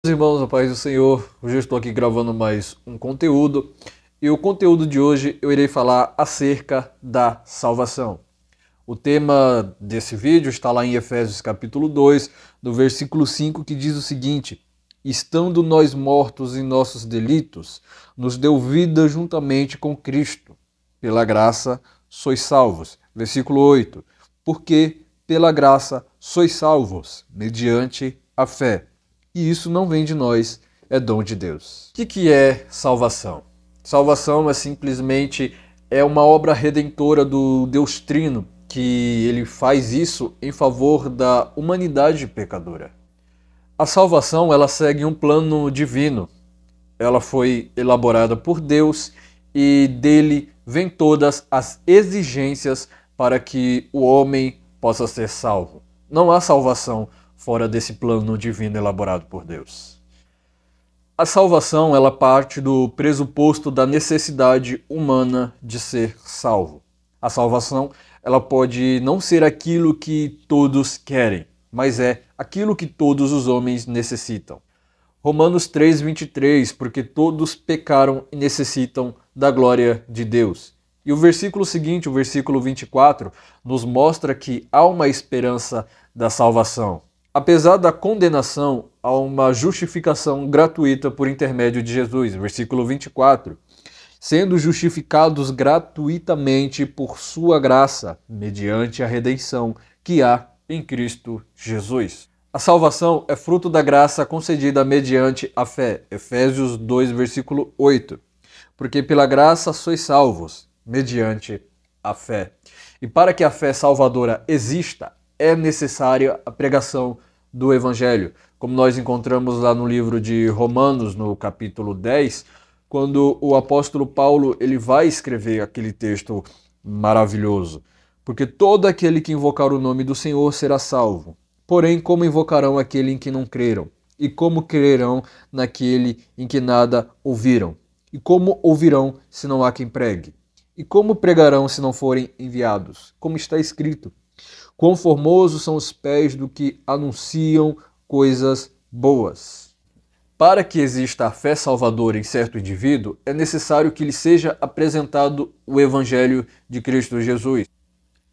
Meus irmãos, a paz do Senhor, hoje eu estou aqui gravando mais um conteúdo e o conteúdo de hoje eu irei falar acerca da salvação. O tema desse vídeo está lá em Efésios capítulo 2, do versículo 5, que diz o seguinte: estando nós mortos em nossos delitos, nos deu vida juntamente com Cristo. Pela graça sois salvos. Versículo 8, porque pela graça sois salvos, mediante a fé. E isso não vem de nós, é dom de Deus. O que é salvação? Salvação é simplesmente uma obra redentora do Deus Trino, que ele faz isso em favor da humanidade pecadora. A salvação, ela segue um plano divino. Ela foi elaborada por Deus e dele vem todas as exigências para que o homem possa ser salvo. Não há salvação fora desse plano divino elaborado por Deus. A salvação, ela parte do pressuposto da necessidade humana de ser salvo. A salvação, ela pode não ser aquilo que todos querem, mas é aquilo que todos os homens necessitam. Romanos 3:23, porque todos pecaram e necessitam da glória de Deus. E o versículo seguinte, o versículo 24, nos mostra que há uma esperança da salvação. Apesar da condenação, há uma justificação gratuita por intermédio de Jesus. Versículo 24. Sendo justificados gratuitamente por sua graça, mediante a redenção que há em Cristo Jesus. A salvação é fruto da graça concedida mediante a fé. Efésios 2, versículo 8. Porque pela graça sois salvos, mediante a fé. E para que a fé salvadora exista, é necessária a pregação do Evangelho, como nós encontramos lá no livro de Romanos, no capítulo 10, quando o apóstolo Paulo ele vai escrever aquele texto maravilhoso. Porque todo aquele que invocar o nome do Senhor será salvo. Porém, como invocarão aquele em que não creram? E como crerão naquele em que nada ouviram? E como ouvirão se não há quem pregue? E como pregarão se não forem enviados? Como está escrito: quão formosos são os pés do que anunciam coisas boas. Para que exista a fé salvadora em certo indivíduo, é necessário que lhe seja apresentado o Evangelho de Cristo Jesus.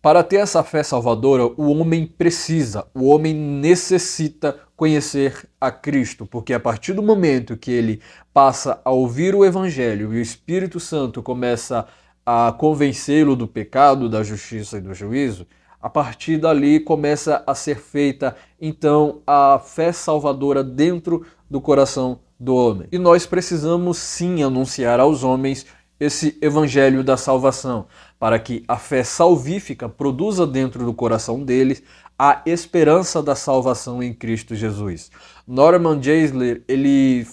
Para ter essa fé salvadora, o homem necessita conhecer a Cristo, porque a partir do momento que ele passa a ouvir o Evangelho e o Espírito Santo começa a convencê-lo do pecado, da justiça e do juízo, a partir dali começa a ser feita, então, a fé salvadora dentro do coração do homem. E nós precisamos sim anunciar aos homens esse evangelho da salvação, para que a fé salvífica produza dentro do coração deles a esperança da salvação em Cristo Jesus. Norman Geisler, ele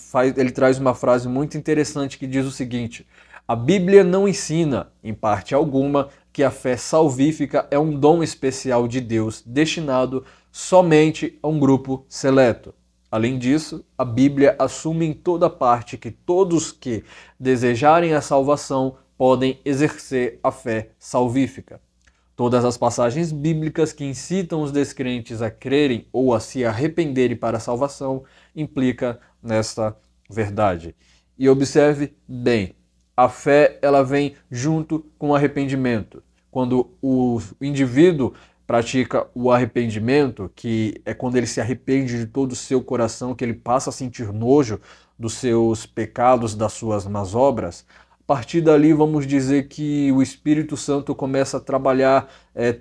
traz uma frase muito interessante que diz o seguinte: a Bíblia não ensina, em parte alguma, que a fé salvífica é um dom especial de Deus destinado somente a um grupo seleto. Além disso, a Bíblia assume em toda parte que todos que desejarem a salvação podem exercer a fé salvífica. Todas as passagens bíblicas que incitam os descrentes a crerem ou a se arrependerem para a salvação implicam nesta verdade. E observe bem, a fé ela vem junto com o arrependimento. Quando o indivíduo pratica o arrependimento, que é quando ele se arrepende de todo o seu coração, que ele passa a sentir nojo dos seus pecados, das suas más obras, a partir dali vamos dizer que o Espírito Santo começa a trabalhar,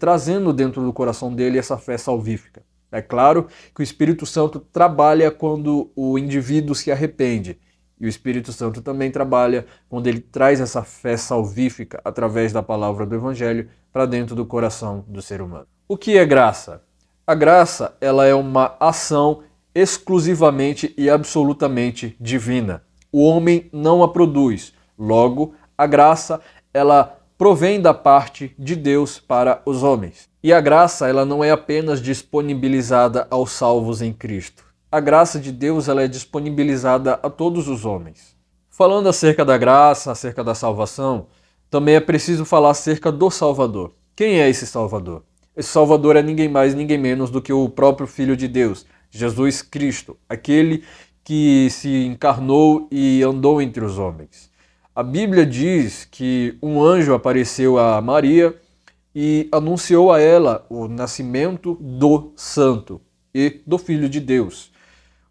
trazendo dentro do coração dele essa fé salvífica. É claro que o Espírito Santo trabalha quando o indivíduo se arrepende. E o Espírito Santo também trabalha quando ele traz essa fé salvífica através da palavra do Evangelho para dentro do coração do ser humano. O que é graça? A graça, ela é uma ação exclusivamente e absolutamente divina. O homem não a produz. Logo, a graça, ela provém da parte de Deus para os homens. E a graça, ela não é apenas disponibilizada aos salvos em Cristo. A graça de Deus ela é disponibilizada a todos os homens. Falando acerca da graça, acerca da salvação, também é preciso falar acerca do Salvador. Quem é esse Salvador? Esse Salvador é ninguém mais, ninguém menos do que o próprio Filho de Deus, Jesus Cristo, aquele que se encarnou e andou entre os homens. A Bíblia diz que um anjo apareceu a Maria e anunciou a ela o nascimento do Santo e do Filho de Deus.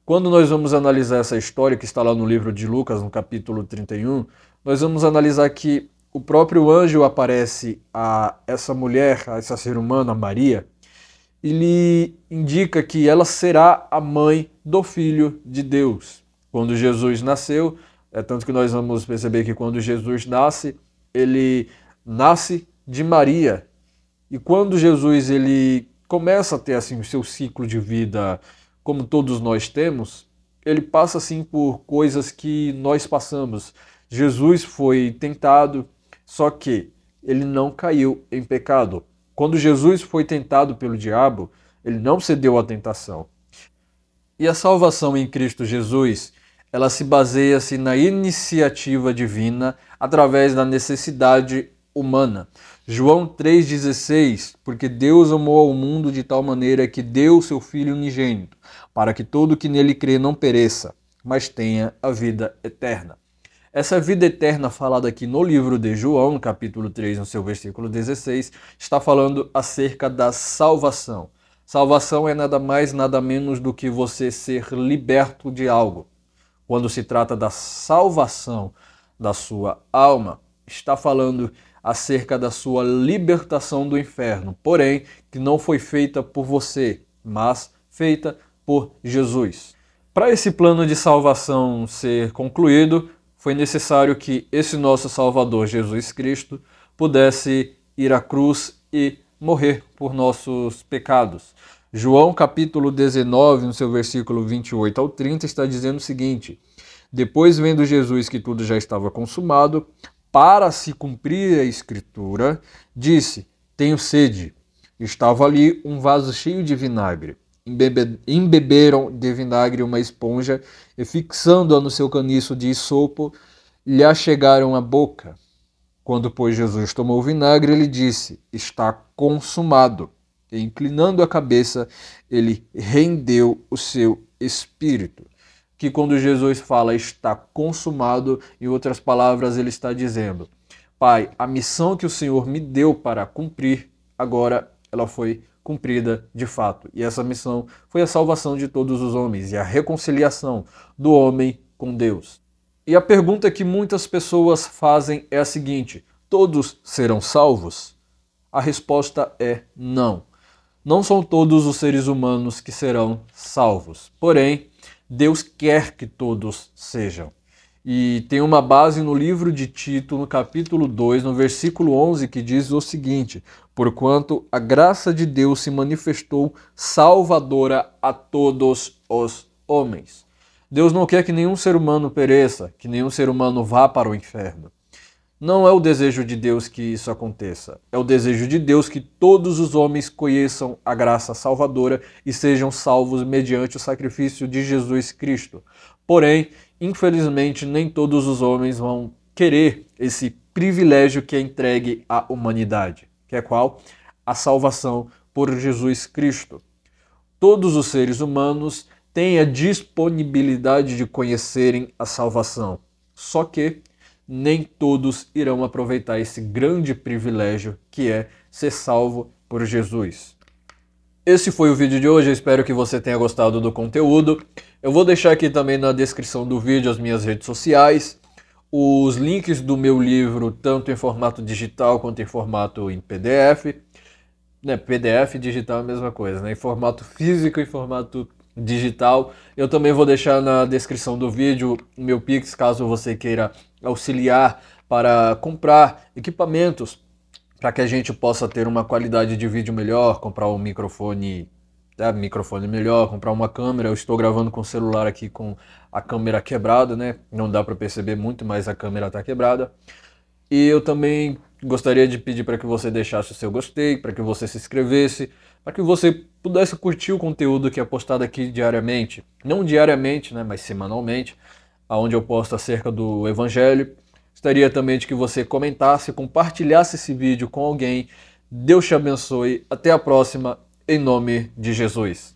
Quando nós vamos analisar essa história que está lá no livro de Lucas, no capítulo 31, nós vamos analisar que o próprio anjo aparece a essa mulher, a essa ser humana, a Maria, e lhe indica que ela será a mãe do Filho de Deus. Quando Jesus nasceu, tanto que nós vamos perceber que quando Jesus nasce, ele nasce de Maria. E quando Jesus ele começa a ter assim, o seu ciclo de vida, como todos nós temos, ele passa assim por coisas que nós passamos. Jesus foi tentado, só que ele não caiu em pecado. Quando Jesus foi tentado pelo diabo, ele não cedeu à tentação. E a salvação em Cristo Jesus, ela se baseia-se na iniciativa divina através da necessidade humana. João 3,16, porque Deus amou ao mundo de tal maneira que deu seu Filho unigênito, para que todo que nele crê não pereça, mas tenha a vida eterna. Essa vida eterna falada aqui no livro de João, no capítulo 3, no seu versículo 16, está falando acerca da salvação. Salvação é nada mais, nada menos do que você ser liberto de algo. Quando se trata da salvação da sua alma, está falando acerca da sua libertação do inferno, porém, que não foi feita por você, mas feita por Jesus. Para esse plano de salvação ser concluído, foi necessário que esse nosso Salvador, Jesus Cristo, pudesse ir à cruz e morrer por nossos pecados. João capítulo 19, no seu versículo 28 ao 30, está dizendo o seguinte: depois, vendo Jesus que tudo já estava consumado, para se cumprir a Escritura, disse: tenho sede. Estava ali um vaso cheio de vinagre. Embeberam de vinagre uma esponja e, fixando-a no seu caniço de isopo, lhe achegaram a boca. Quando, pois, Jesus tomou o vinagre, ele disse: está consumado. E, inclinando a cabeça, ele rendeu o seu espírito. Que quando Jesus fala está consumado, em outras palavras, ele está dizendo: Pai, a missão que o Senhor me deu para cumprir, agora ela foi cumprida de fato. E essa missão foi a salvação de todos os homens e a reconciliação do homem com Deus. E a pergunta que muitas pessoas fazem é a seguinte: todos serão salvos? A resposta é não. Não são todos os seres humanos que serão salvos. Porém, Deus quer que todos sejam. E tem uma base no livro de Tito, no capítulo 2, no versículo 11, que diz o seguinte: porquanto a graça de Deus se manifestou salvadora a todos os homens. Deus não quer que nenhum ser humano pereça, que nenhum ser humano vá para o inferno. Não é o desejo de Deus que isso aconteça. É o desejo de Deus que todos os homens conheçam a graça salvadora e sejam salvos mediante o sacrifício de Jesus Cristo. Porém, infelizmente, nem todos os homens vão querer esse privilégio que é entregue à humanidade, que é qual? A salvação por Jesus Cristo. Todos os seres humanos têm a disponibilidade de conhecerem a salvação, só que nem todos irão aproveitar esse grande privilégio que é ser salvo por Jesus. Esse foi o vídeo de hoje, eu espero que você tenha gostado do conteúdo. Eu vou deixar aqui também na descrição do vídeo as minhas redes sociais, os links do meu livro, tanto em formato digital quanto em formato em PDF. PDF digital é a mesma coisa, né? Em formato físico e em formato digital. Eu também vou deixar na descrição do vídeo o meu Pix, caso você queira auxiliar para comprar equipamentos para que a gente possa ter uma qualidade de vídeo melhor, comprar um microfone melhor, comprar uma câmera. Eu estou gravando com o celular aqui com a câmera quebrada, né? Não dá para perceber muito, mas a câmera está quebrada. E eu também gostaria de pedir para que você deixasse o seu gostei, para que você se inscrevesse, para que você pudesse curtir o conteúdo que é postado aqui diariamente. Não diariamente, né, mas semanalmente, onde eu posto acerca do Evangelho. Gostaria também de que você comentasse, compartilhasse esse vídeo com alguém. Deus te abençoe. Até a próxima, em nome de Jesus.